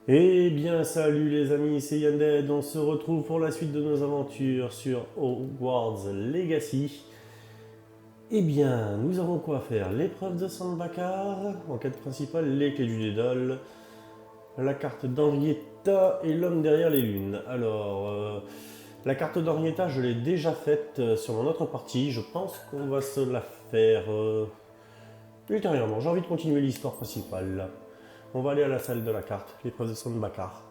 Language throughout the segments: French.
Eh bien, salut les amis, c'est Yanded. On se retrouve pour la suite de nos aventures sur Hogwarts Legacy. Eh bien, nous avons quoi faire? L'épreuve de Sandbakar, en quête principale, les clés du Dédale, la carte d'Henrietta et l'homme derrière les lunes. Alors, la carte d'Henrietta, je l'ai déjà faite sur mon autre partie. Je pense qu'on va se la faire ultérieurement. J'ai envie de continuer l'histoire principale. On va aller à la salle de la carte, l'épreuve de Sandbakar.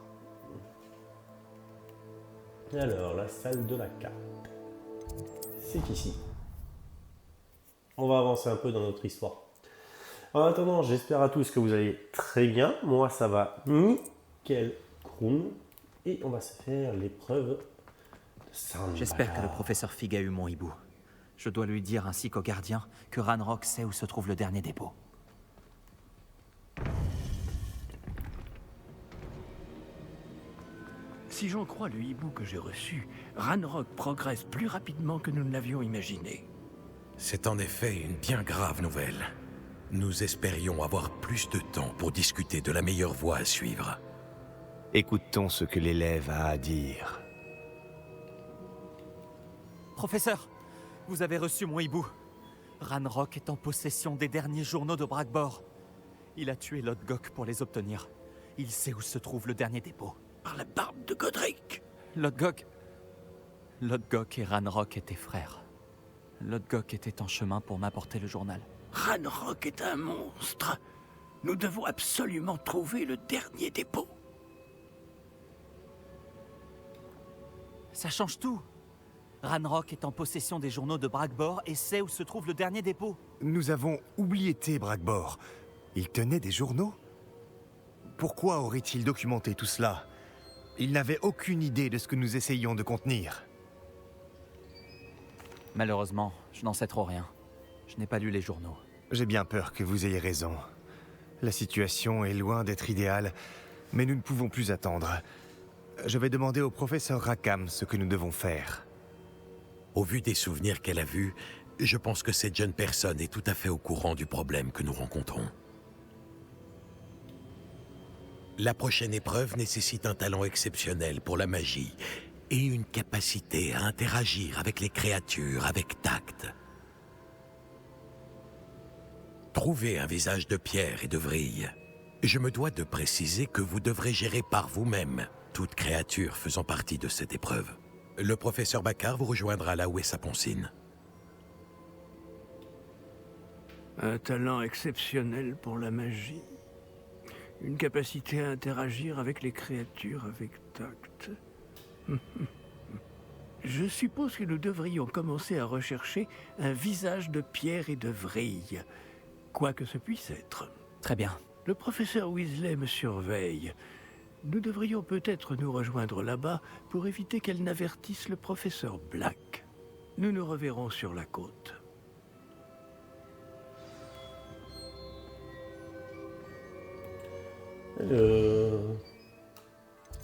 Alors, la salle de la carte, c'est ici. On va avancer un peu dans notre histoire. En attendant, j'espère à tous que vous allez très bien. Moi, ça va nickel croum. Et on va se faire l'épreuve de Sandbakar. J'espère que le professeur Fig a eu mon hibou. Je dois lui dire ainsi qu'au gardien que Ranrock sait où se trouve le dernier dépôt. Si j'en crois le hibou que j'ai reçu, Ranrock progresse plus rapidement que nous ne l'avions imaginé. C'est en effet une bien grave nouvelle. Nous espérions avoir plus de temps pour discuter de la meilleure voie à suivre. Écoutons ce que l'élève a à dire. Professeur, vous avez reçu mon hibou. Ranrock est en possession des derniers journaux de Bragbor. Il a tué Lodgok pour les obtenir. Il sait où se trouve le dernier dépôt. Par la barbe de Godric. Lodgok et Ranrock étaient frères. Lodgok était en chemin pour m'apporter le journal. Ranrock est un monstre. Nous devons absolument trouver le dernier dépôt. Ça change tout. Ranrock est en possession des journaux de Bragbor et sait où se trouve le dernier dépôt. Nous avons oublié Bragbor. Il tenait des journaux? Pourquoi aurait-il documenté tout cela? Il n'avait aucune idée de ce que nous essayions de contenir. Malheureusement, je n'en sais trop rien. Je n'ai pas lu les journaux. J'ai bien peur que vous ayez raison. La situation est loin d'être idéale, mais nous ne pouvons plus attendre. Je vais demander au professeur Rackham ce que nous devons faire. Au vu des souvenirs qu'elle a vus, je pense que cette jeune personne est tout à fait au courant du problème que nous rencontrons. La prochaine épreuve nécessite un talent exceptionnel pour la magie et une capacité à interagir avec les créatures avec tact. Trouvez un visage de pierre et de vrille. Je me dois de préciser que vous devrez gérer par vous-même toute créature faisant partie de cette épreuve. Le professeur Bakar vous rejoindra là où est sa poncine. Un talent exceptionnel pour la magie. Une capacité à interagir avec les créatures avec tact. Je suppose que nous devrions commencer à rechercher un visage de pierre et de vrille, quoi que ce puisse être. Très bien. Le professeur Weasley me surveille. Nous devrions peut-être nous rejoindre là-bas pour éviter qu'elle n'avertisse le professeur Black. Nous nous reverrons sur la côte.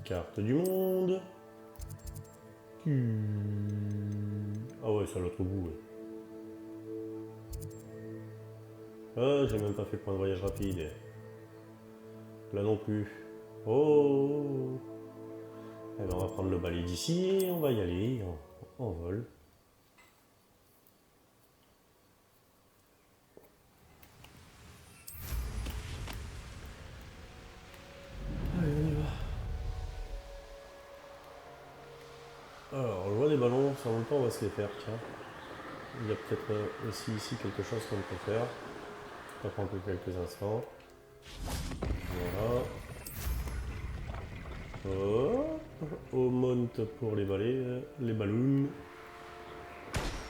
Carte du monde. Ah ouais, c'est à l'autre bout. Ouais. Ah, j'ai même pas fait le point de voyage rapide. Là non plus. Oh. Eh ben, on va prendre le balai d'ici et on va y aller en vol. Allez, on y va. Alors, je vois des ballons, ça en même temps on va se les faire, tiens. Il y a peut-être aussi ici quelque chose qu'on peut faire. Ça prend que quelques instants. Voilà. Hop. On monte pour les balais, les ballons.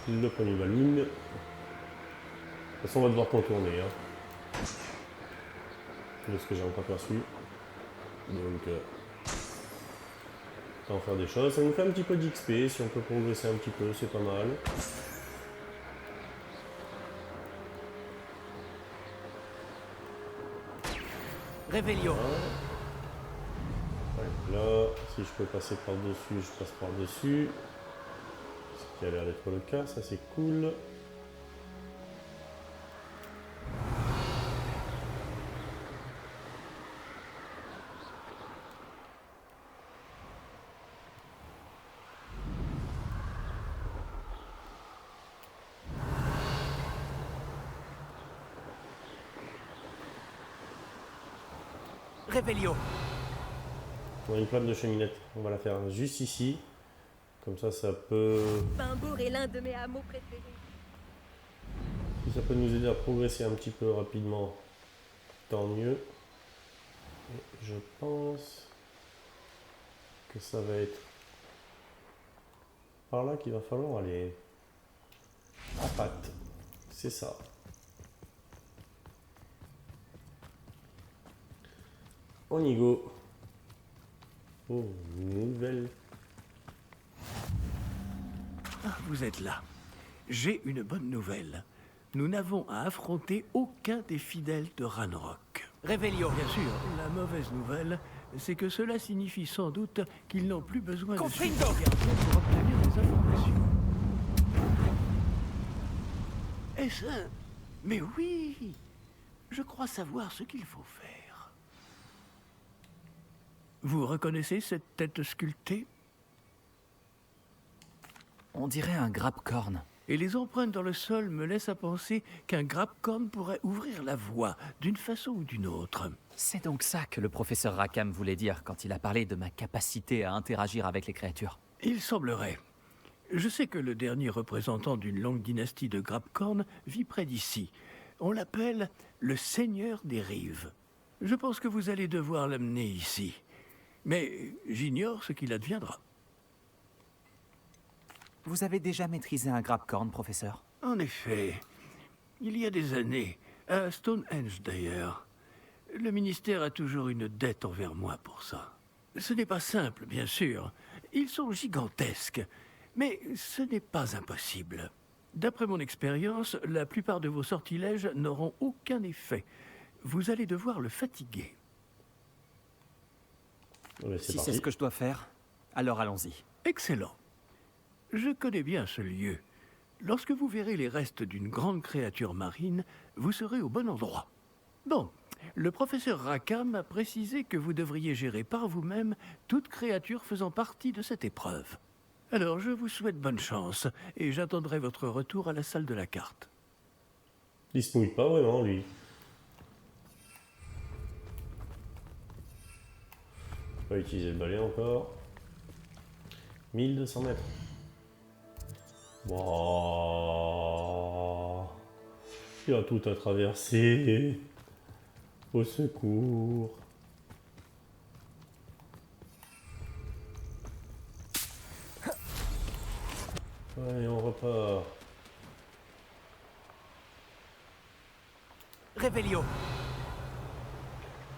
Le premier ballon. De toute façon, on va devoir contourner. Hein. De ce que j'ai encore perçu. Donc, on va faire des choses. Ça nous fait un petit peu d'XP. Si on peut progresser un petit peu, c'est pas mal. Réveillon. Là, si je peux passer par-dessus, je passe par-dessus. Ce qui a l'air d'être le cas, ça c'est cool. Revelio. On a une flamme de cheminette. On va la faire juste ici. Comme ça peut... Pimbourg est l'un de mes hameaux préférés. Si ça peut nous aider à progresser un petit peu rapidement, tant mieux. Et je pense que ça va être par là qu'il va falloir aller. À patte. C'est ça. On y go. Oh, nouvelle. Ah, vous êtes là. J'ai une bonne nouvelle. Nous n'avons à affronter aucun des fidèles de Ranrock. Revelio. Bien sûr, la mauvaise nouvelle, c'est que cela signifie sans doute qu'ils n'ont plus besoin de Confringo. suivre les gardiens pour obtenir des informations. Est-ce un... Mais oui, je crois savoir ce qu'il faut faire. Vous reconnaissez cette tête sculptée? On dirait un grapcorn. Et les empreintes dans le sol me laissent à penser qu'un grapcorn pourrait ouvrir la voie, d'une façon ou d'une autre. C'est donc ça que le professeur Rackham voulait dire quand il a parlé de ma capacité à interagir avec les créatures. Il semblerait. Je sais que le dernier représentant d'une longue dynastie de grapcorn vit près d'ici. On l'appelle le Seigneur des Rives. Je pense que vous allez devoir l'amener ici. Mais j'ignore ce qu'il adviendra. Vous avez déjà maîtrisé un grapcorn, professeur? En effet, il y a des années, à Stonehenge d'ailleurs, le ministère a toujours une dette envers moi pour ça. Ce n'est pas simple, bien sûr. Ils sont gigantesques, mais ce n'est pas impossible. D'après mon expérience, la plupart de vos sortilèges n'auront aucun effet. Vous allez devoir le fatiguer. Ouais, Si parti. c'est ce que je dois faire, alors allons-y. Excellent. Je connais bien ce lieu. Lorsque vous verrez les restes d'une grande créature marine, vous serez au bon endroit. Bon, le professeur Rackham a précisé que vous devriez gérer par vous-même toute créature faisant partie de cette épreuve. Alors, je vous souhaite bonne chance, et j'attendrai votre retour à la salle de la carte. Il se mouille pas vraiment, lui. On va utiliser le balai encore. 1200 mètres. Wow. Il y a tout à traverser. Au secours. Allez, on repart. Revelio.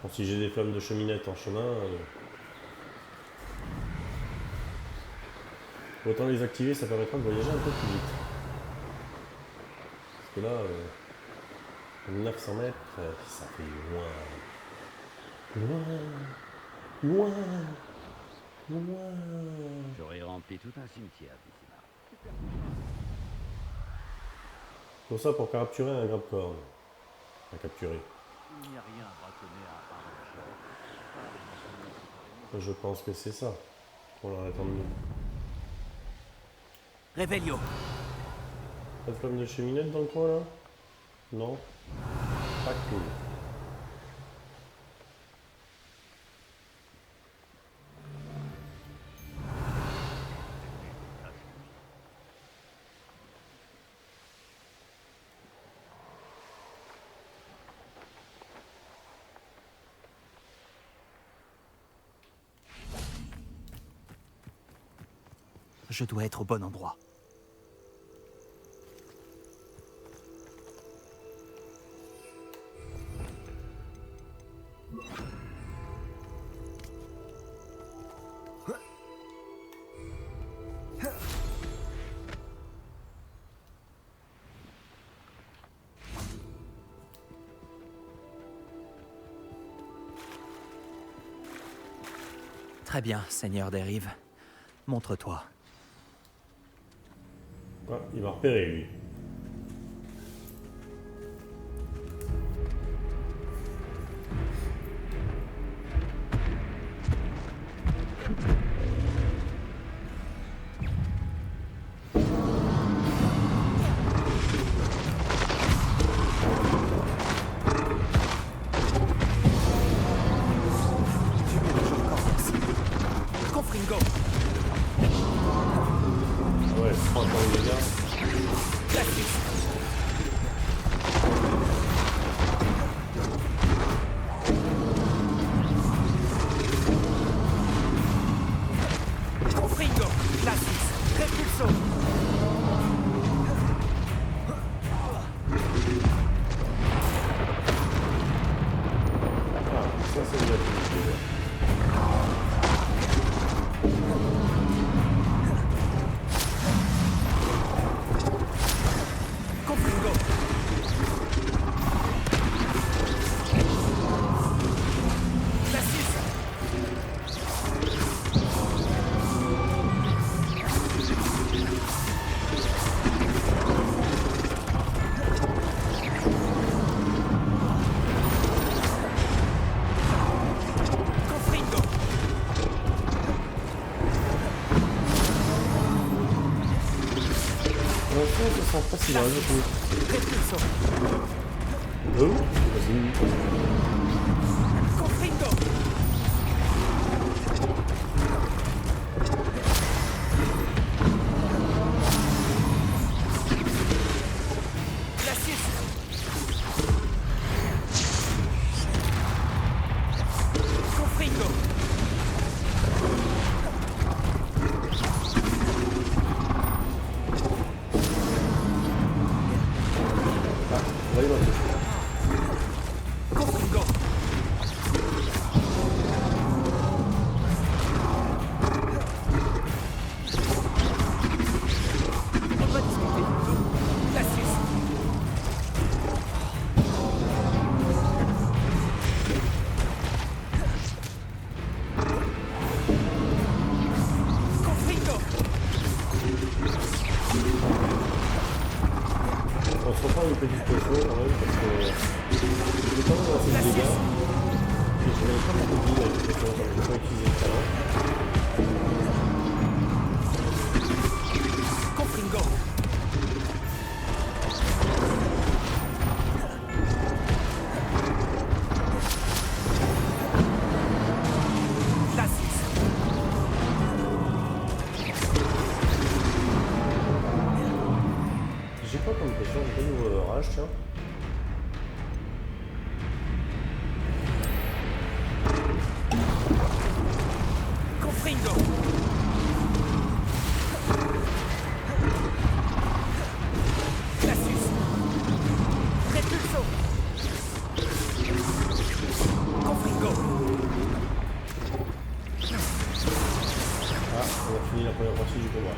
Bon, si j'ai des flammes de cheminette en chemin, autant les activer, ça permettra de voyager un peu plus vite. Parce que là, 900 mètres, ça fait loin. Loin. Loin. Loin. J'aurais rempli tout un cimetière d'ici là. Tout ça pour capturer un grapcorn. À capturer. Il n'y a rien à braconner à part un Je pense que c'est ça qu'on leur attend de nous. Revelio. Pas de flamme de cheminette dans le coin là? Non? Pas cool. Je dois être au bon endroit. Très bien, Seigneur des Rives. Montre-toi. Ah, il m'a repéré lui. Ça sent pas si mal du coup. Oh, vas-y. On va y voir. On se reprend une petite potion quand même parce que j'ai pas mal assez de dégâts et je n'avais pas beaucoup de vie avec les potions, je n'ai pas utilisé le talent. J'ai pas comme potion, j'ai pas de nouveau rage, tiens. Ah, on a fini la première partie du combat.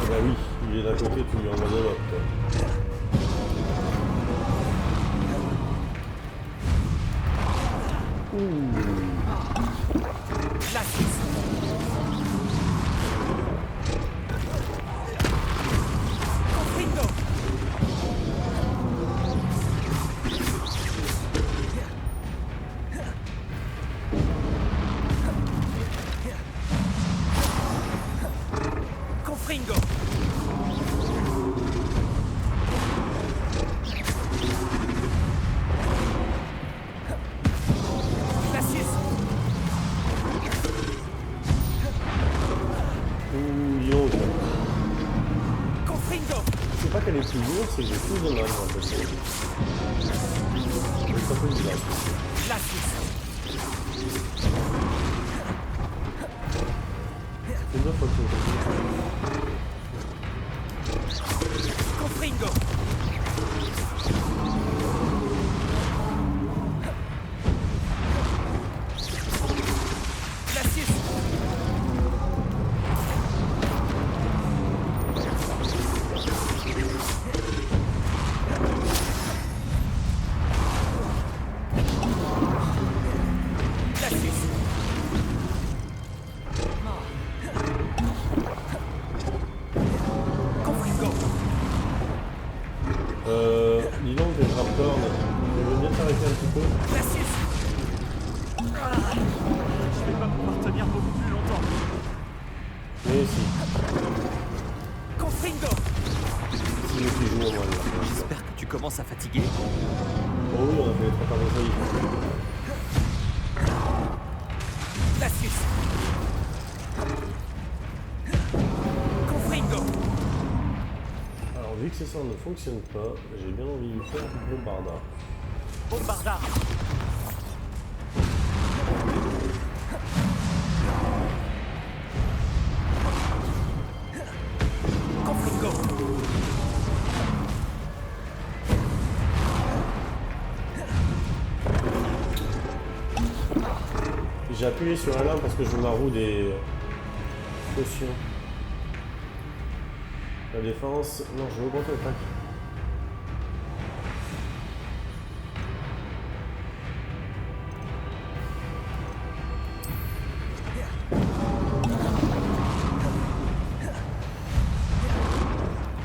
Bah oui, il est d'un côté, tu lui envoies de l'autre. C'est pas qu'elle est plus dure, c'est que j'ai plus de mal dans le PC. C'est un peu bizarre. C'est une autre fois que dis donc, les raptors, je veux bien t'arrêter un petit peu. Je vais pas pouvoir tenir beaucoup plus longtemps. Mais si. Si je suis joué au moins là. J'espère que tu commences à fatiguer. Oh oui, on a fait les trois quarts de folie. Alors vu que ce sort ne fonctionne pas, j'ai bien envie de faire du bombardard. Bombardard. Confringo. J'ai appuyé sur un arme parce que je m'arroue des potions. La défense... Non, je veux augmenter l'attaque.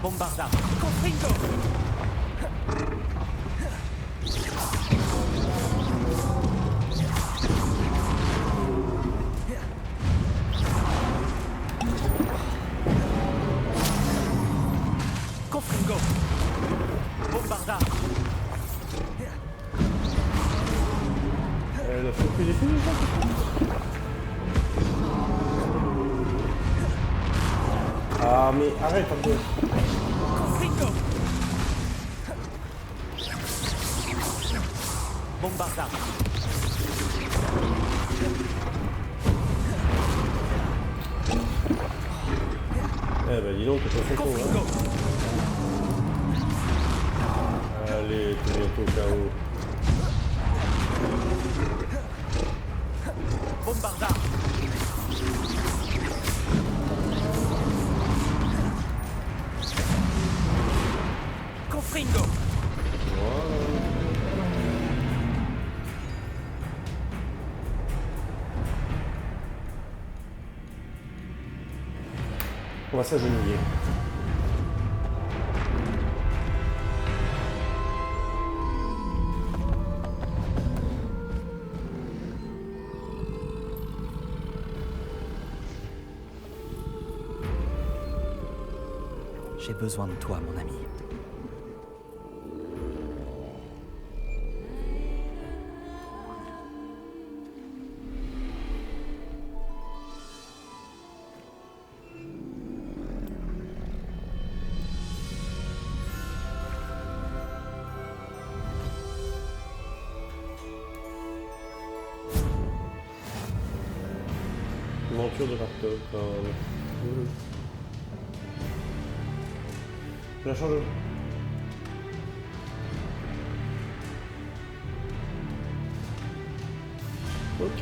Bombardard. Confringo. Confringo. Bombardard. Elle a fait plus d'effet déjà. Ah mais arrête un peu. Confringo. Bombardard. Eh ben dis donc, t'es pas fait con Confringo. hein. Allez, t'es bientôt KO. Bombardard. Confringo. On va s'agenouiller. J'ai besoin de toi, mon ami. Monture de laptop. Je la change. Ok.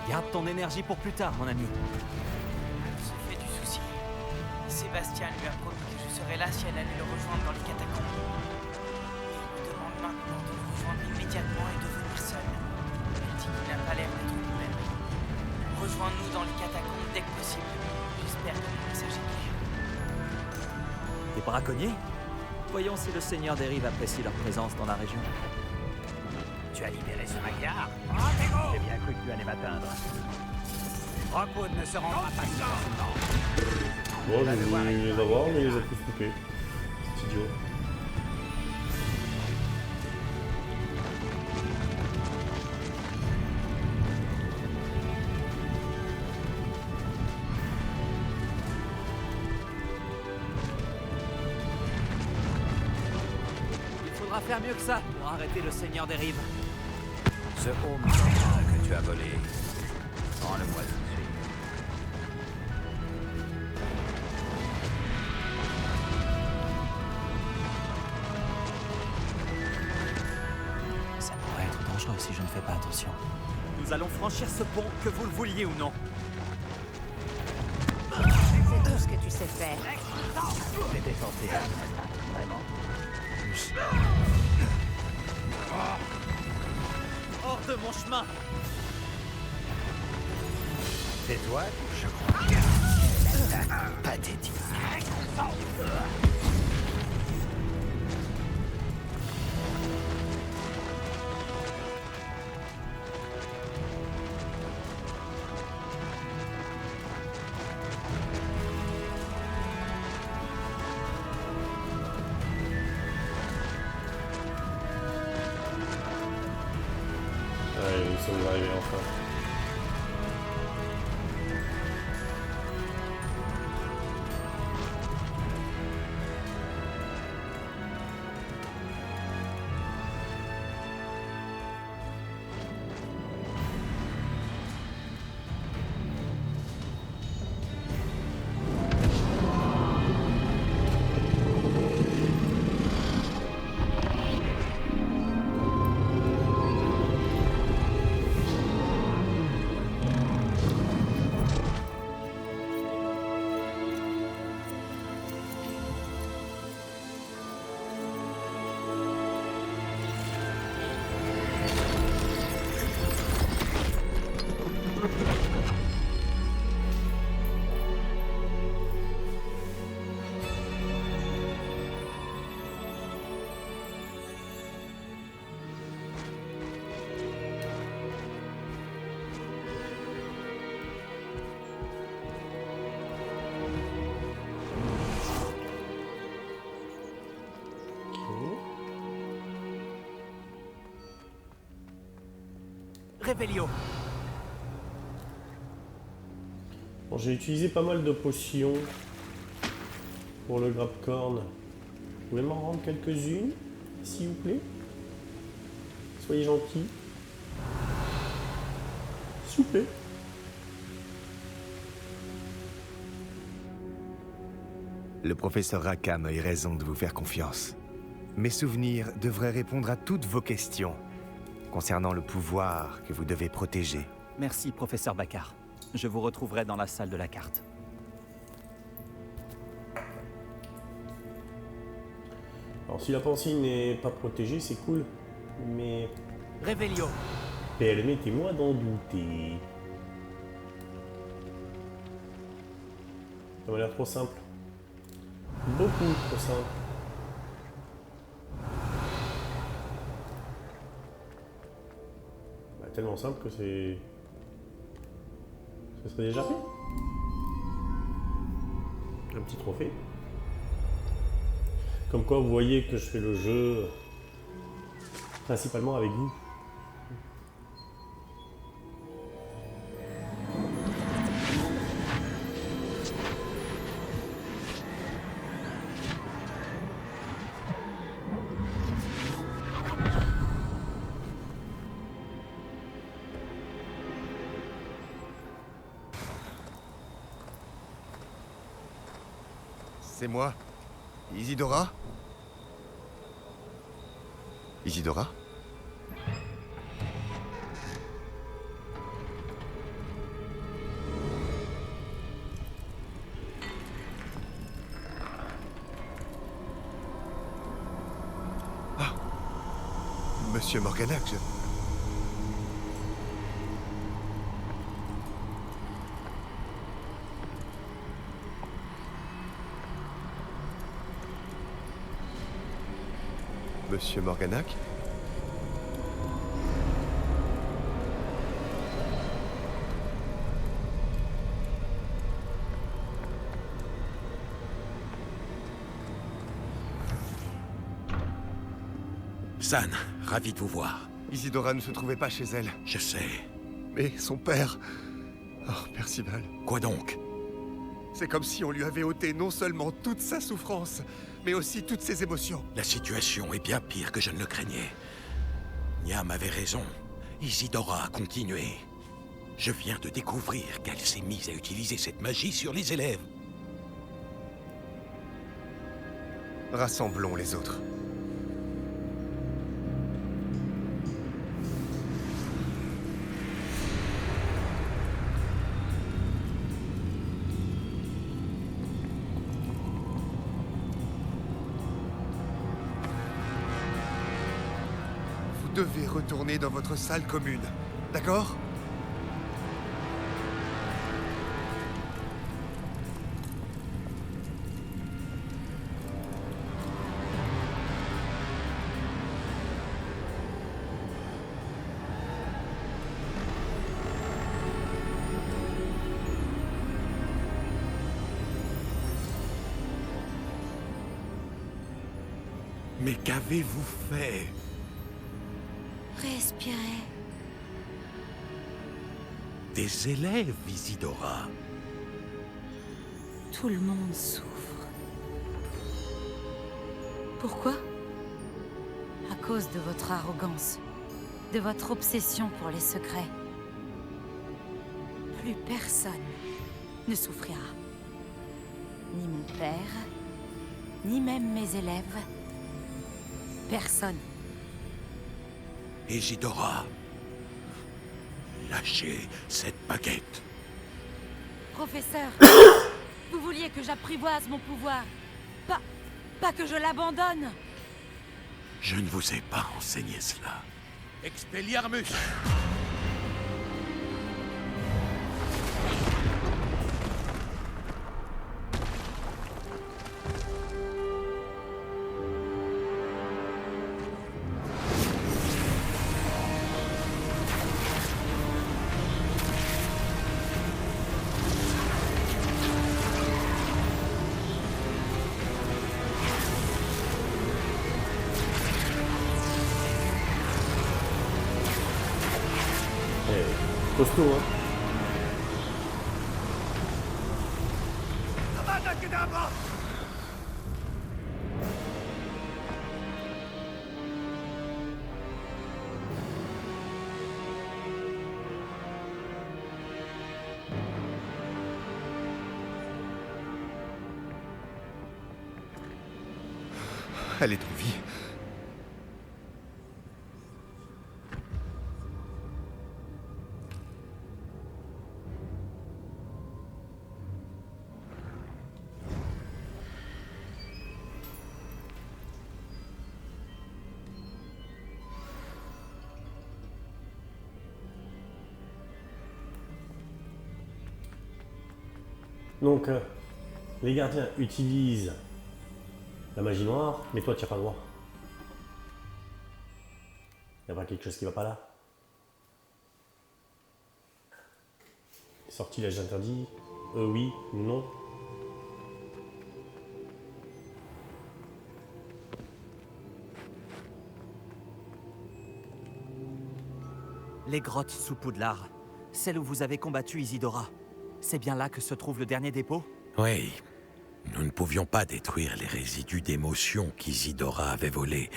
Garde ton énergie pour plus tard, mon ami. Elle se fait du souci. Sébastien lui a promis que je serais là si elle allait le rejoindre dans les catacombes. Il me demande maintenant de le rejoindre immédiatement et de venir seul. Elle dit qu'il n'a pas l'air d'être lui-même. Rejoins-nous dans les catacombes dès que possible. J'espère que mon message est clair. Des braconniers? Voyons si le Seigneur des Rives apprécie leur présence dans la région. Tu as libéré ce maquillard. J'ai bien cru que tu allais m'atteindre. Rockwood ne se rendra pas si facilement. Bon, j'ai voulu les avoir, mais il les a tous coupés. C'est idiot. Il faudra faire mieux que ça pour arrêter le Seigneur des Rives. Ce home que tu as volé, rends-le-moi tout de suite. Ça pourrait être dangereux si je ne fais pas attention. Nous allons franchir ce pont, que vous le vouliez ou non. C'est tout ce que tu sais faire. C'était censé être vraiment. Hors de mon chemin! C'est toi, je crois. Pathétique. arrivé enfin. Revelio. Bon, j'ai utilisé pas mal de potions pour le Grabcorn. Vous pouvez m'en rendre quelques-unes, s'il vous plaît? Soyez gentils. S'il vous plaît. Le professeur Rackham a eu raison de vous faire confiance. Mes souvenirs devraient répondre à toutes vos questions concernant le pouvoir que vous devez protéger. Merci, professeur Baccar. Je vous retrouverai dans la salle de la carte. Alors si la pensée n'est pas protégée, c'est cool. Mais Revelio. permettez-moi d'en douter. Ça m'a l'air trop simple. Beaucoup trop simple. Bah, tellement simple que c'est... Ce serait déjà fait. Un petit trophée. Comme quoi vous voyez que je fais le jeu principalement avec vous. C'est moi. Isidora? Isidora? Ah! Monsieur Morganac, Monsieur Morganac? San, ravi de vous voir. Isidora ne se trouvait pas chez elle. Je sais. Mais son père... Oh, Percival. Quoi donc? C'est comme si on lui avait ôté non seulement toute sa souffrance, mais aussi toutes ses émotions. La situation est bien pire que je ne le craignais. Niam avait raison. Isidora a continué. Je viens de découvrir qu'elle s'est mise à utiliser cette magie sur les élèves. Rassemblons les autres. Vous devez retourner dans votre salle commune, d'accord? Mais qu'avez-vous fait? Respirez. Des élèves, Isidora. Tout le monde souffre. Pourquoi? À cause de votre arrogance, de votre obsession pour les secrets. Plus personne ne souffrira. Ni mon père, ni même mes élèves. Personne. Isidora, lâchez cette baguette. Professeur, vous vouliez que j'apprivoise mon pouvoir. Pas que je l'abandonne. Je ne vous ai pas enseigné cela. Expelliarmus! Costaud, hein. Elle est en vie. Donc, les gardiens utilisent la magie noire, mais toi, tu n'as pas le droit. Il n'y a pas quelque chose qui va pas là? Sortilège interdit? Oui, non. Les grottes sous Poudlard, celle où vous avez combattu Isidora. C'est bien là que se trouve le dernier dépôt? Oui. Nous ne pouvions pas détruire les résidus d'émotions qu'Isidora avait volés.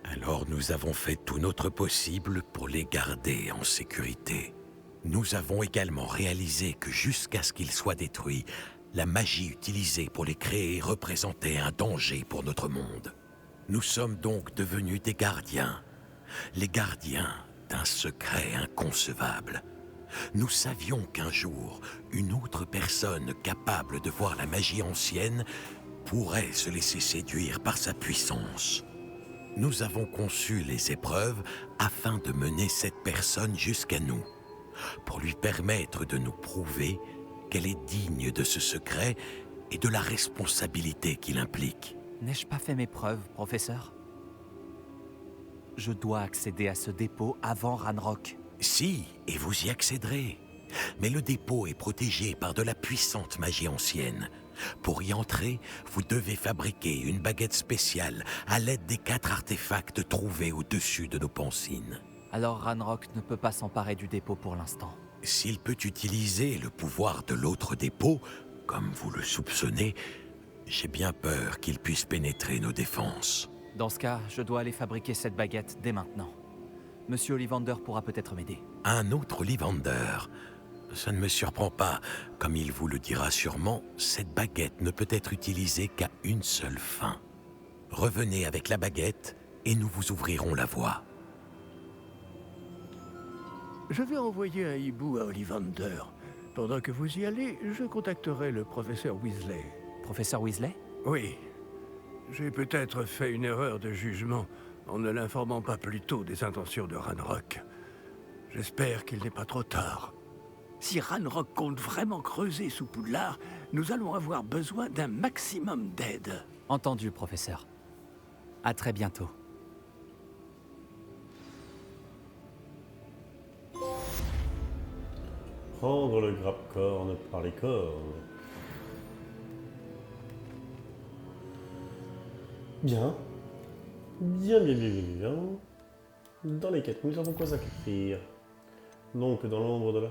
Alors nous avons fait tout notre possible pour les garder en sécurité. Nous avons également réalisé que jusqu'à ce qu'ils soient détruits, la magie utilisée pour les créer représentait un danger pour notre monde. Nous sommes donc devenus des gardiens. Les gardiens d'un secret inconcevable. Nous savions qu'un jour, une autre personne capable de voir la magie ancienne pourrait se laisser séduire par sa puissance. Nous avons conçu les épreuves afin de mener cette personne jusqu'à nous, pour lui permettre de nous prouver qu'elle est digne de ce secret et de la responsabilité qu'il implique. N'ai-je pas fait mes preuves, professeur? Je dois accéder à ce dépôt avant Ranrock. Si, et vous y accéderez. Mais le dépôt est protégé par de la puissante magie ancienne. Pour y entrer, vous devez fabriquer une baguette spéciale à l'aide des 4 artefacts trouvés au-dessus de nos pancines. Alors Ranrock ne peut pas s'emparer du dépôt pour l'instant. S'il peut utiliser le pouvoir de l'autre dépôt, comme vous le soupçonnez, j'ai bien peur qu'il puisse pénétrer nos défenses. Dans ce cas, je dois aller fabriquer cette baguette dès maintenant. Monsieur Ollivander pourra peut-être m'aider. Un autre Ollivander? Ça ne me surprend pas. Comme il vous le dira sûrement, cette baguette ne peut être utilisée qu'à une seule fin. Revenez avec la baguette et nous vous ouvrirons la voie. Je vais envoyer un hibou à Ollivander. Pendant que vous y allez, je contacterai le professeur Weasley. Professeur Weasley? Oui. J'ai peut-être fait une erreur de jugement en ne l'informant pas plus tôt des intentions de Ranrock. J'espère qu'il n'est pas trop tard. Si Ranrock compte vraiment creuser sous Poudlard, nous allons avoir besoin d'un maximum d'aide. Entendu, professeur. À très bientôt. Prendre le grappe-corne par les cornes. Bien. Bien. Dans les quêtes, nous avons quoi à écrire? Donc, dans l'ombre de la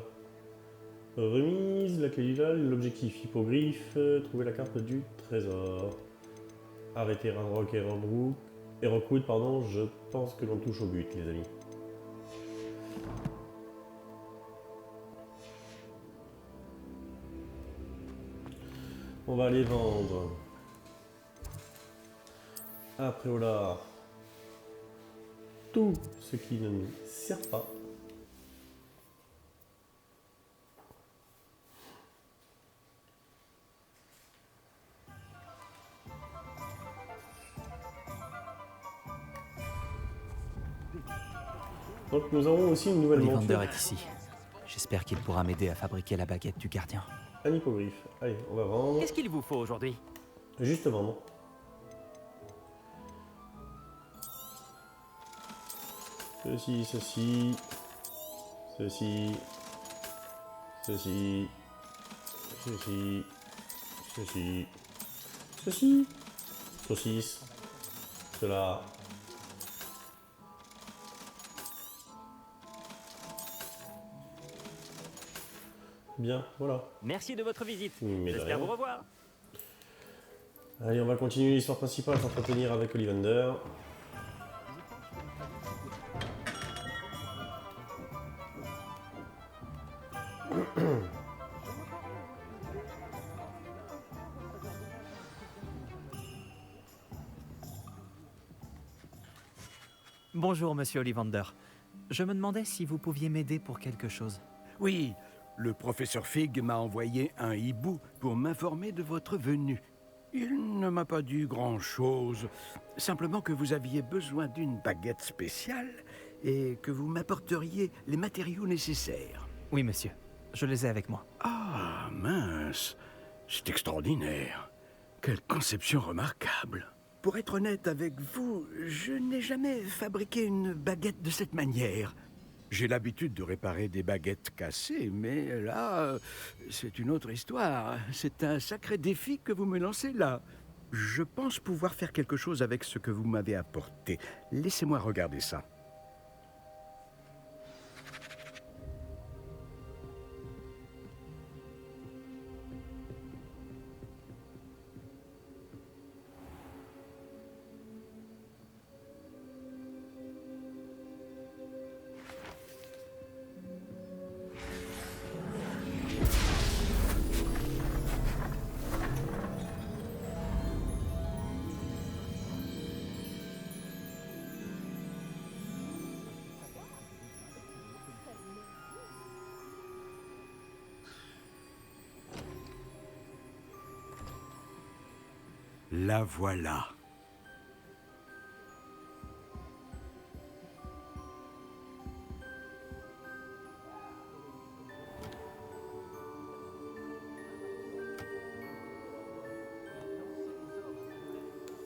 la clé lila, l'objectif hippogriffe, trouver la carte du trésor. Arrêter Ranrock et Rockwood, pardon, je pense que l'on touche au but, les amis. On va aller vendre à Préolard tout ce qui ne nous sert pas. Donc nous avons aussi une nouvelle Ollivander monture. est ici. J'espère qu'il pourra m'aider à fabriquer la baguette du gardien. Un hippogriffe. Allez, on va vendre. Qu'est-ce qu'il vous faut aujourd'hui? Juste vendre. Ceci, ceci, ceci, ceci, ceci, ceci, ceci, saucisse, cela. Bien, voilà. Merci de votre visite. Mais de J'espère rien. vous revoir. Allez, on va continuer l'histoire principale, s'entretenir avec Ollivander. Bonjour, monsieur Ollivander. Je me demandais si vous pouviez m'aider pour quelque chose. Oui, le professeur Fig m'a envoyé un hibou pour m'informer de votre venue. Il ne m'a pas dit grand-chose, simplement que vous aviez besoin d'une baguette spéciale et que vous m'apporteriez les matériaux nécessaires. Oui, monsieur. Je les ai avec moi. Ah, mince, c'est extraordinaire. Quelle conception remarquable. Pour être honnête avec vous, je n'ai jamais fabriqué une baguette de cette manière. J'ai l'habitude de réparer des baguettes cassées, mais là, c'est une autre histoire. C'est un sacré défi que vous me lancez là. Je pense pouvoir faire quelque chose avec ce que vous m'avez apporté. Laissez-moi regarder ça. La voilà.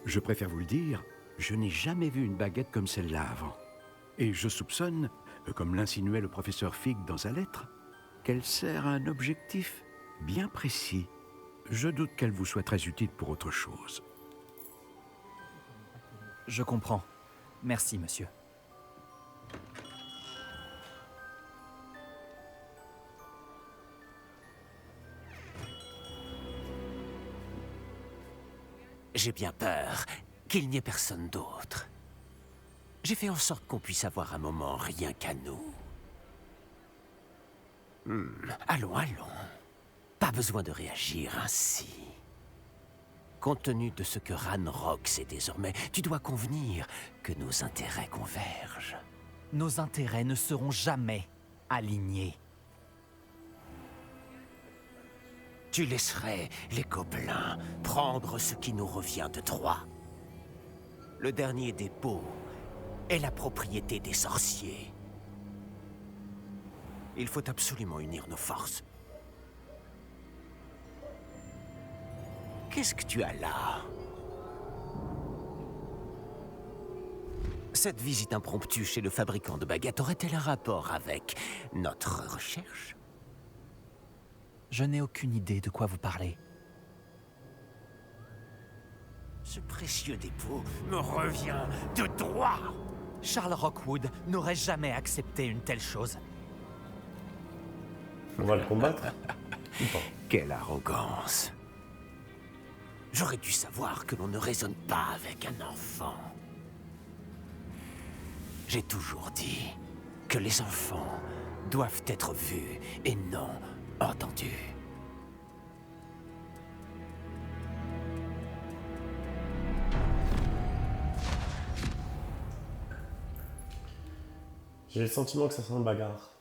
Je préfère vous le dire, je n'ai jamais vu une baguette comme celle-là avant. Et je soupçonne, comme l'insinuait le professeur Fig dans sa lettre, qu'elle sert à un objectif bien précis. Je doute qu'elle vous soit très utile pour autre chose. Je comprends. Merci, monsieur. J'ai bien peur qu'il n'y ait personne d'autre. J'ai fait en sorte qu'on puisse avoir un moment rien qu'à nous. Allons, allons. Pas besoin de réagir ainsi. Compte tenu de ce que Ranrock sait désormais, tu dois convenir que nos intérêts convergent. Nos intérêts ne seront jamais alignés. Tu laisserais les gobelins prendre ce qui nous revient de droit. Le dernier dépôt est la propriété des sorciers. Il faut absolument unir nos forces. Qu'est-ce que tu as là? Cette visite impromptue chez le fabricant de baguettes aurait-elle un rapport avec notre recherche? Je n'ai aucune idée de quoi vous parlez. Ce précieux dépôt me revient de droit. Charles Rockwood n'aurait jamais accepté une telle chose. On va le combattre. Quelle arrogance. J'aurais dû savoir que l'on ne raisonne pas avec un enfant. J'ai toujours dit que les enfants doivent être vus et non entendus. J'ai le sentiment que ça sent le bagarre.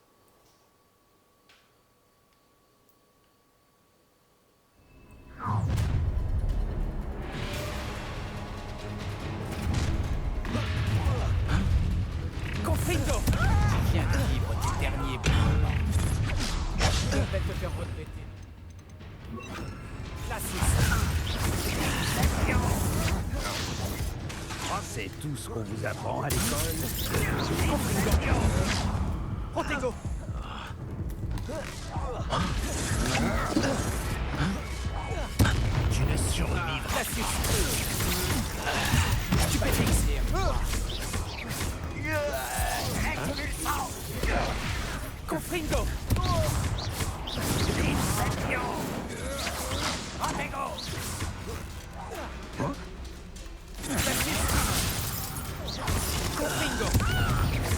Confringo! Viens de vivre tes derniers blancs. Je vais te faire regretter. Oh, c'est tout ce qu'on vous apprend à l'école. Protego! Tu ne survivras. La suite. Tu vas fixer. Confringo! Protego! Confringo! Tu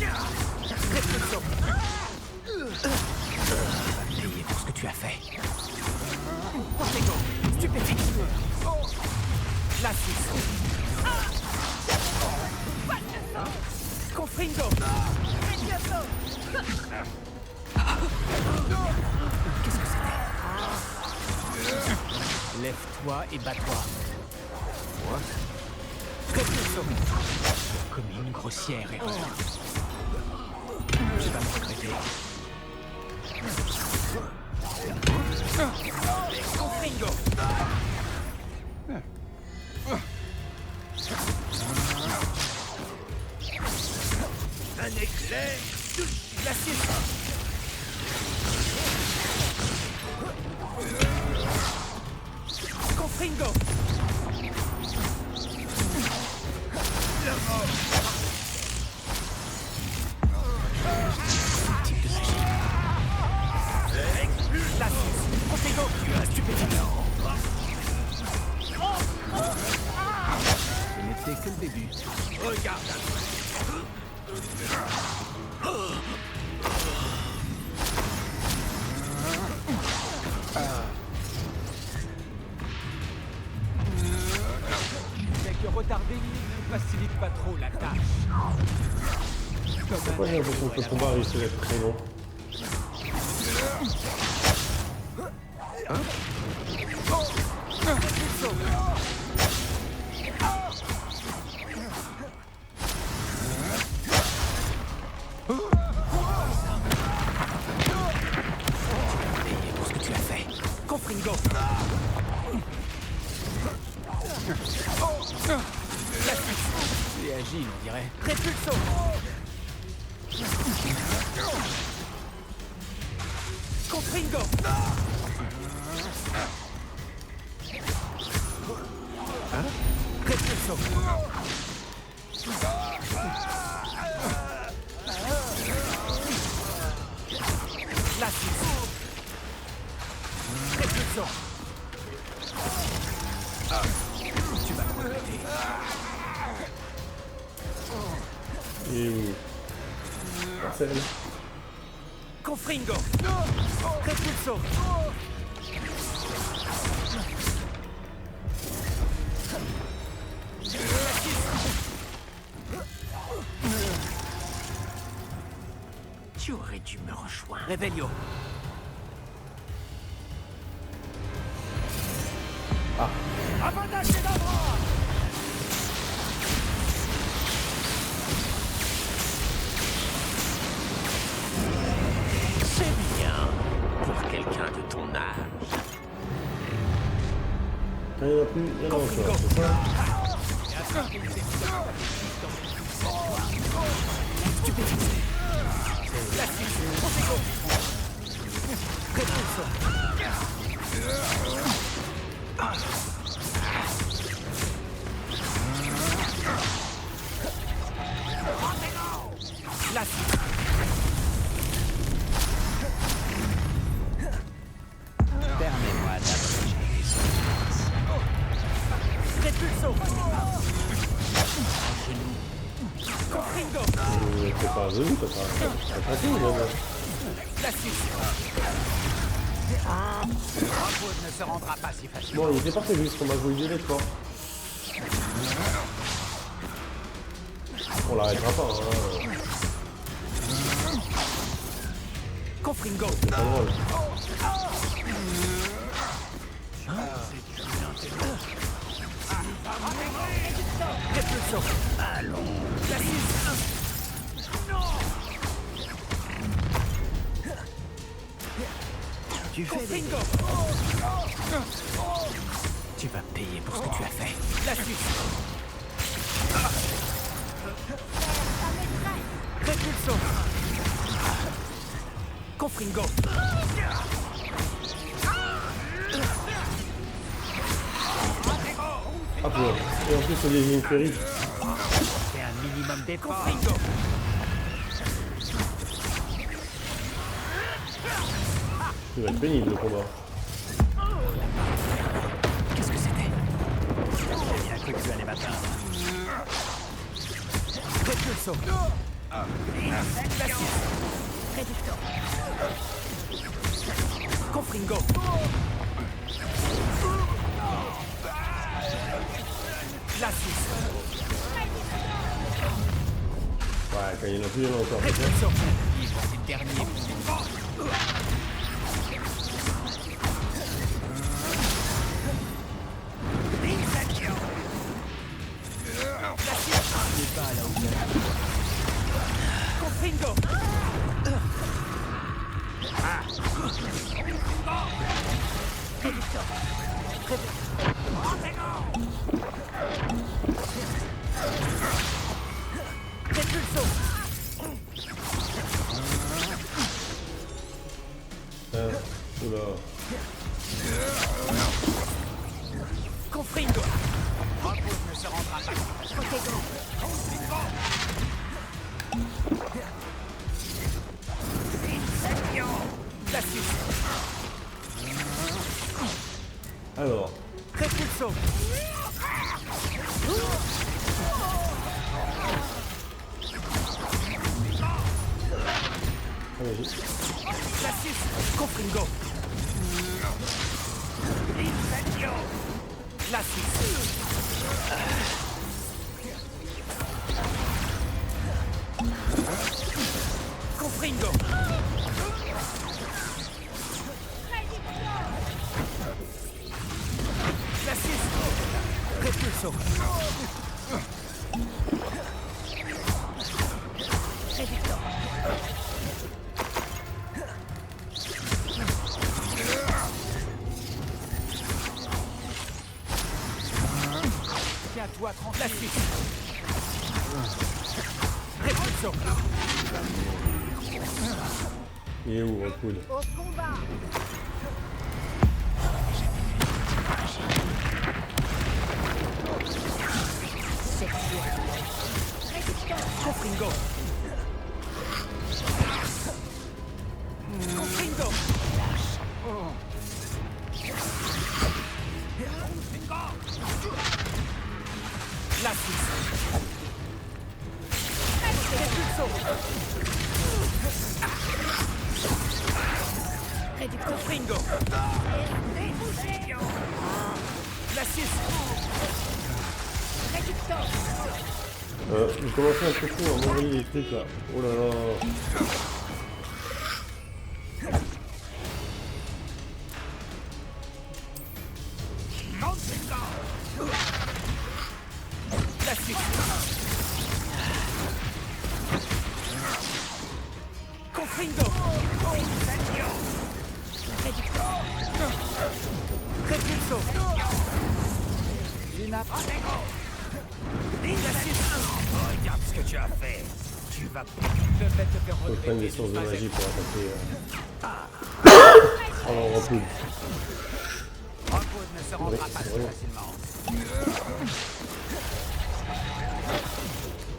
vas payer pour ce que tu as fait. Protego! Stupéfixe! La suite. Confringo! Qu'est-ce que c'était? Lève-toi et bats-toi. Moi? Repulso. Tu as commis une grossière erreur. Tu vas me regretter. Confringo! Un éclair! Glacier! Confringo! La mort! Type de magie. Glacier! Confringo! Tu as stupéfiant! Ce n'était que le début. Regarde! Mais que retarder ne facilite pas trop la tâche. Pourquoi j'ai l'impression que le combat risque d'être très long? Payer pour ce que tu as fait. Confringo! Tu es agile, on dirait. Repulso! Confringo! Repulso! Glacis! Repulso! Tu vas me regretter. Et... Marcel. Confringo! Repulso! Tu aurais dû me rejoindre. Revelio! Avantage des d'abord! C'est bien pour quelqu'un de ton âge. Quand il n'y en a plus, il y en a encore, c'est ça? t'es pas revenu, t'as pas fait, même. Rockwood ne se rendra pas si facilement. Bon, il était pas prévu ce combat, je vous le dis les fois. On l'arrêtera pas, hein. Confringo. Pas drôle. Allons. Tu fais des... Tu vas payer pour ce que tu as fait. La suite. Repulso. Confringo. Ah pour. Et en plus c'est des Ferry. C'est un minimum d'effort. Il va être pénible le combat. Qu'est-ce que c'était? J'ai bien cru que tu allais m'atteindre. Repulso. Réducteur. Confringo. Glacis. Ouais, quand il y en a plus, il y en a encore. Repulso. Il voici le dernier. Confringo. Réducteur. Repulso. Oula. Confringo. Rockwood ne se rendra pas. Glacis. Alors. Repulso. Allez, Glacis. Confringo. Glacis. Confringo. Glacis. Repulso. Réducteur. Tiens-toi tranquille. Glacis. Repulso. il est où, Rockwood? Au combat. Confringo. Confringo. Glacis. Repulso. Confringo. Glacis. Vous commencez un peu trop à m'envoyer des trucs là. Oh là là. Glacis. Confringo. Repulso. Regarde ce que tu as fait. Tu vas... Je vais te faire Faut que je prenne des regretter sources de d'une magie phase. pour attaquer. Alors, Rockwood. Rockwood ne se rendra pas si Ouais. facilement.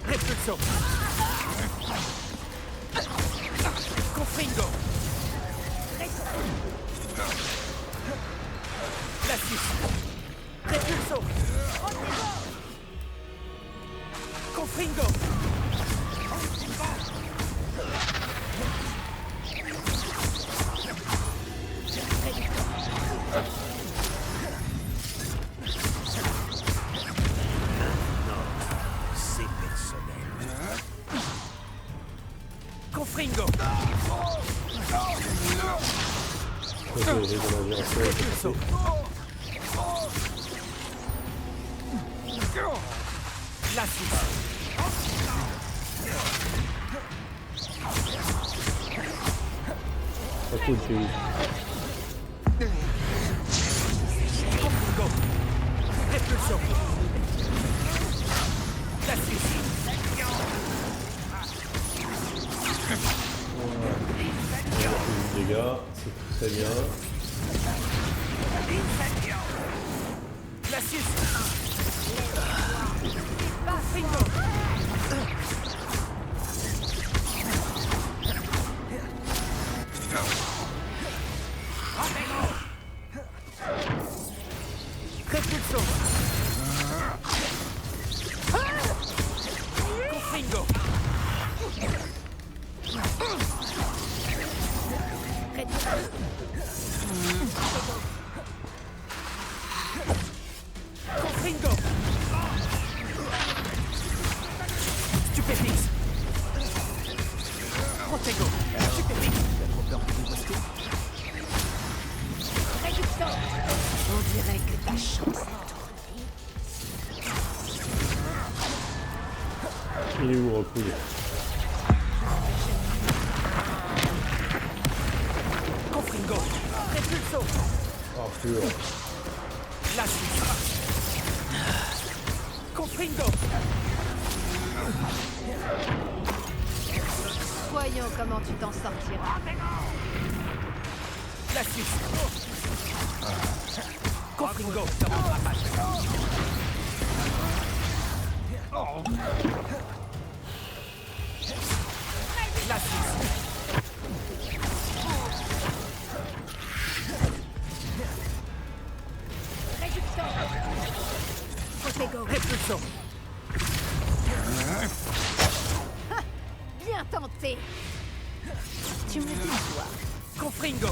Repulso. Confringo. Glacis. Repulso. Confringo. Ok, j'ai de la vie en sol, c'est parfait. Pas cool, c'est ouf. Répulsion. Des dégâts, c'est très bien. On dirait que ta chance est tournée. Il est où, Rockwood? Confringo. Répulso. Oh, pur. Confringo. Voyons comment tu t'en sortiras. Confringo. Répulsion. Bien tenté. Tu me le dis, toi. Confringo.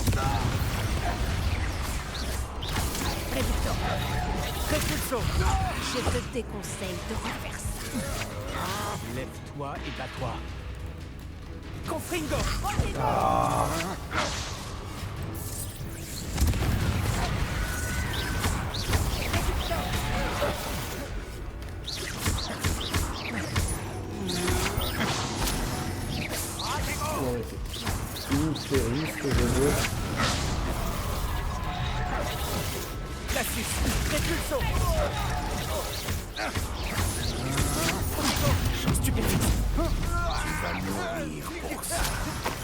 Réducteur. Répulsion. Je te déconseille de refaire ça. Lève-toi et bats-toi. Confringo. Une série, ce que je veux. Répulsion. Stupéfixe. Tu vas mourir pour ça.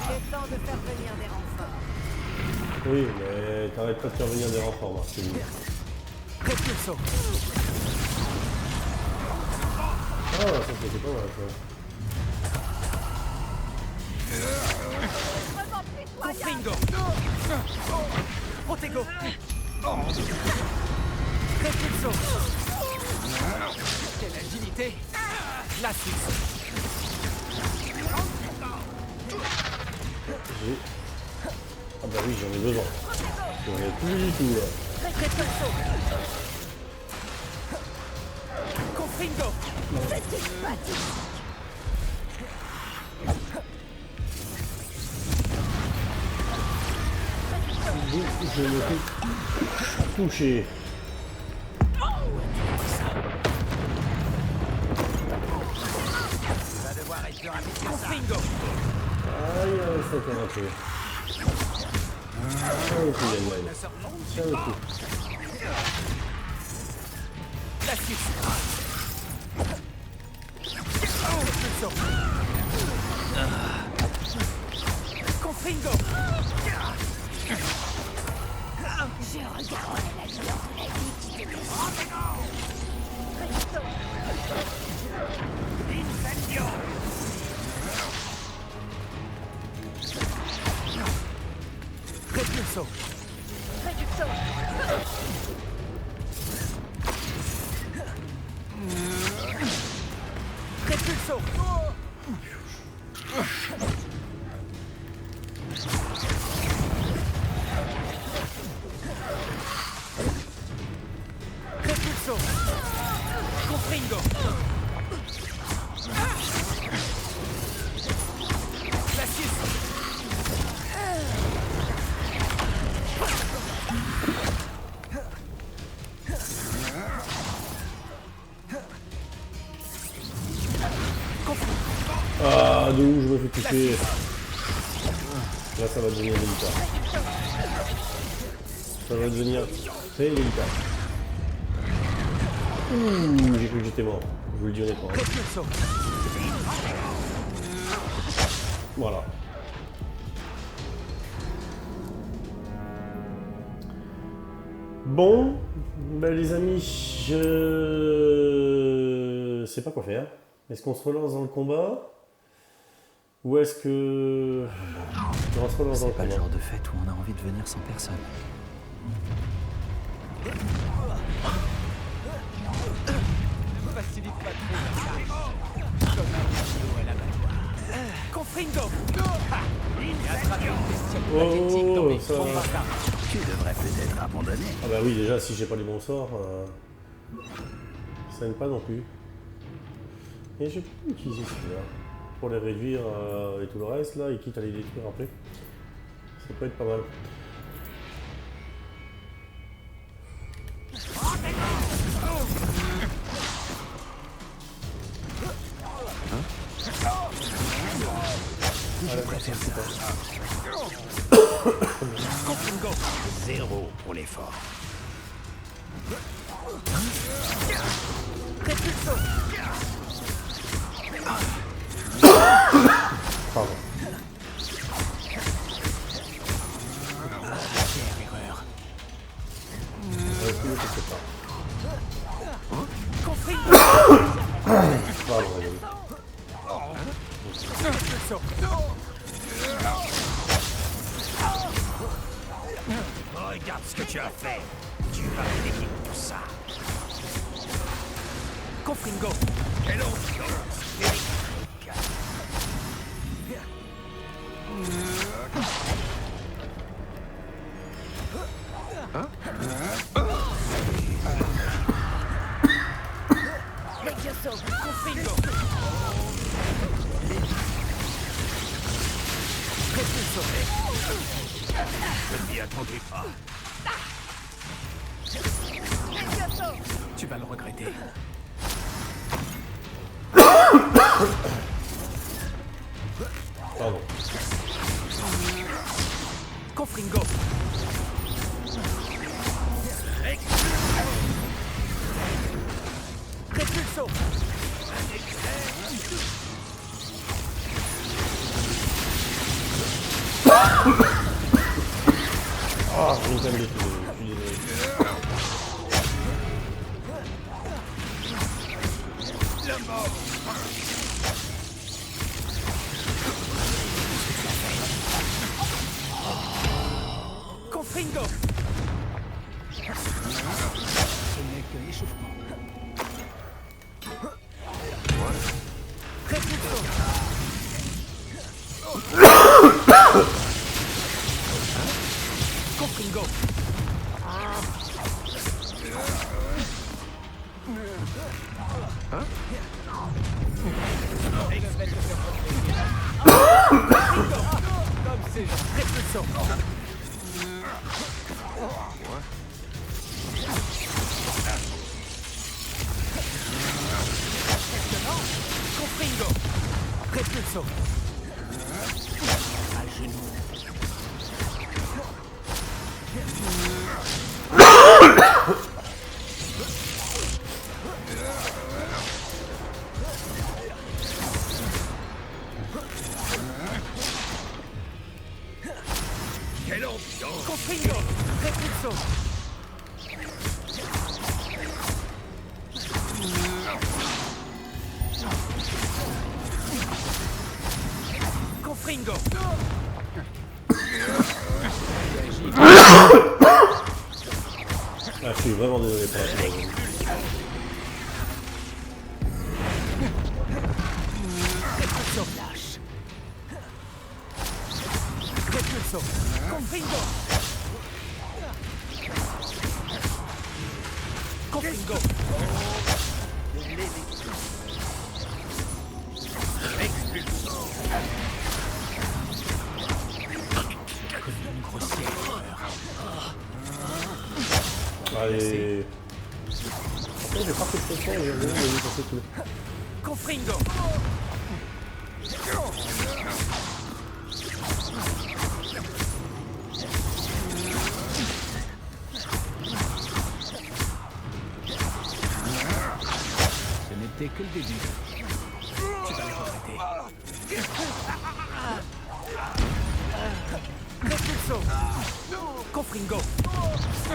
C'est temps de faire venir des renforts. Oui, mais t'arrêtes pas de faire venir des renforts, Marc, c'est bien. Répulsion. Ah, ça c'était pas mal, ça. Confringo. Protego. Répulsion. Quelle agilité. La suite. Ah bah oui, j'en ai besoin. J'en ai plus du tout, là. Répulsion. Confringo. Je me fais toucher. Confringo. Aïe, ça tient un peu. Ça aussi, Yann. Ça aussi. La suite. Confringo. Je regarderai la lueur de la vie qui te descend. Incendio. Répulso. Répulso. Répulso. Confringo. La suite. de où je me fais toucher. Là, ça va devenir délicat. Ça va devenir très délicat. Ouh, j'ai cru que j'étais mort. Je vous le dis honnêtement. Voilà. Bon, ben les amis, je sais pas quoi faire. Est-ce qu'on se relance dans le combat? Ou est-ce que... on se relance dans le C'est pas le combat? genre de fête où on a envie de venir sans personne. Ne facilite pas trop la tâche. Comme un kilo à l'abattoir. Confringo! Il a attrapé une bestiole pathétique dans les ça... combats. Tu devrais peut-être abandonner. Ah bah oui, déjà, si j'ai pas les bons sorts, ça n'aime pas non plus. Et je peux utiliser celui-là pour les réduire et tout le reste, là, et quitte à les détruire après. Ça peut être pas mal. Je préfère ça. Zéro pour l'effort. Pardon. Erreur. Regarde ce que tu as fait. Tu vas payer tout ça. Confringo! Quelle ambiance féerique. Confringo! Je m'y attendais pas. Tu vas le regretter. Pardon. Confringo! Repulso! Ah, j'ai une peine de tout, je suis désolé. Confringo! Ce n'est que l'échauffement. Repulso! Confringo! Comme c'est repulso! Confringo! Repulso! À genoux. Quelle ambiance. Confringo! Repulso! Confringo! Ah, je suis vraiment désolé pour la chose. Repulso! Lâche! Repulso! Confringo! Confringo! Une grossière erreur. Allez. Après, j'ai pas fait de pression, j'ai rien de passer tout. Confringo! n'est que le début. Tu vas le regretter. Repulso. Confringo. Tu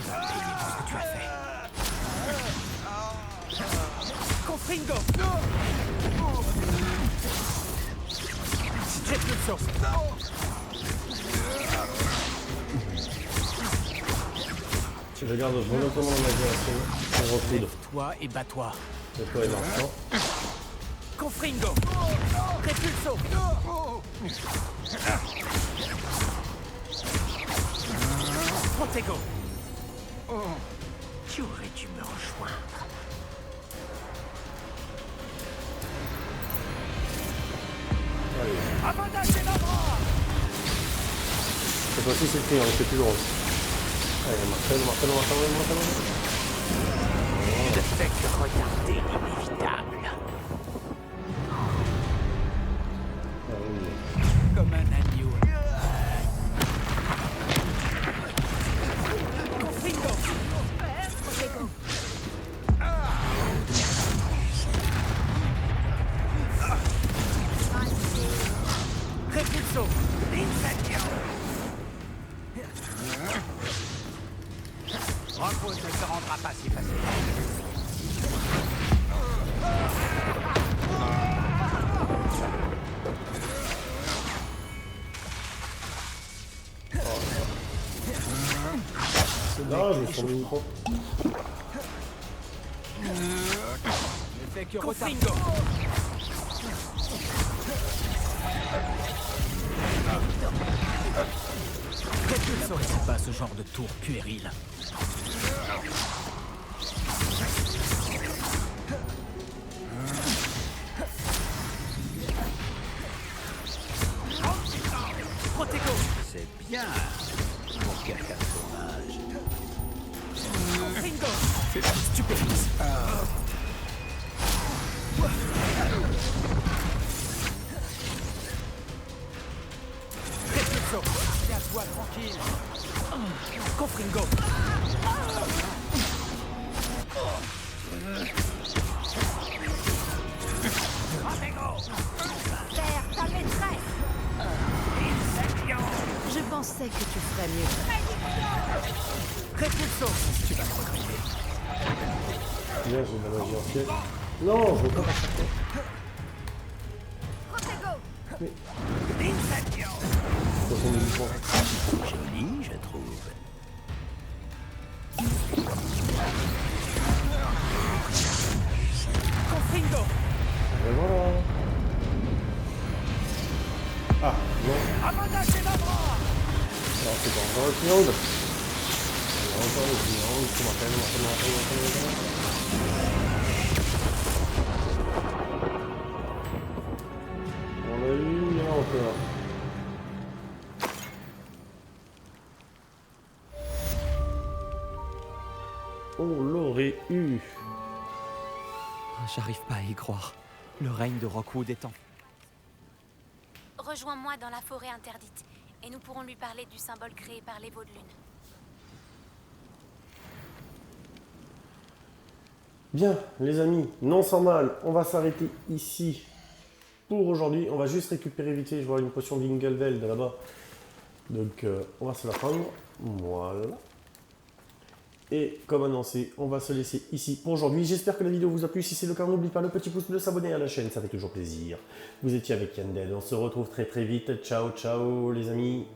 vas payer pour ce que tu as fait. Confringo. Repulso. Je garde volontairement l'imagination pour recoudre. Lève-toi et bats-toi. C'est toi et Marchand. Confringo. Repulso. Protego. Tu aurais dû me rejoindre. Avantage des bras. Cette fois-ci, c'est le triangle, c'est plus drôle. Allez, Marcel. Je ne fais que regarder l'inévitable. Comme un agneau. Confringo. Repulso. Rockwood ne se rendra pas si facilement. C'est grave, ils sont mis micro. Ne fait que retarder. Repulso. C'est pas ce genre de tour puéril. Protego. C'est bien pour quelqu'un de sauvage. Confringo. C'est stupéfiant. Repulso. Tiens-toi tranquille. Confringo. Faire ta maîtresse. Je pensais que tu ferais mieux. Repulso. Tu vas le regretter. Bien, j'ai de la magie entière. Non, je veux pas passer. Protego. Dans son micro. Joli, je trouve. Confringo. Et voilà. Ah, non. Avantage des bras. Alors, c'est pas encore le triangle. Il y a encore le triangle. Je m'appelle. On l'a eu, il y en a encore. On l'aurait eu. J'arrive pas à y croire. Le règne de Rockwood est en... Rejoins-moi dans la forêt interdite, et nous pourrons lui parler du symbole créé par les veaux de lune. Bien, les amis, non sans mal, on va s'arrêter ici pour aujourd'hui. On va juste récupérer vite fait, je vois une potion d'Ingelveld là-bas. Donc, on va se la prendre. Voilà. Et comme annoncé, on va se laisser ici pour aujourd'hui. J'espère que la vidéo vous a plu. Si c'est le cas, n'oubliez pas le petit pouce bleu, s'abonner à la chaîne, ça fait toujours plaisir. Vous étiez avec Yandel, on se retrouve très très vite. Ciao, ciao les amis.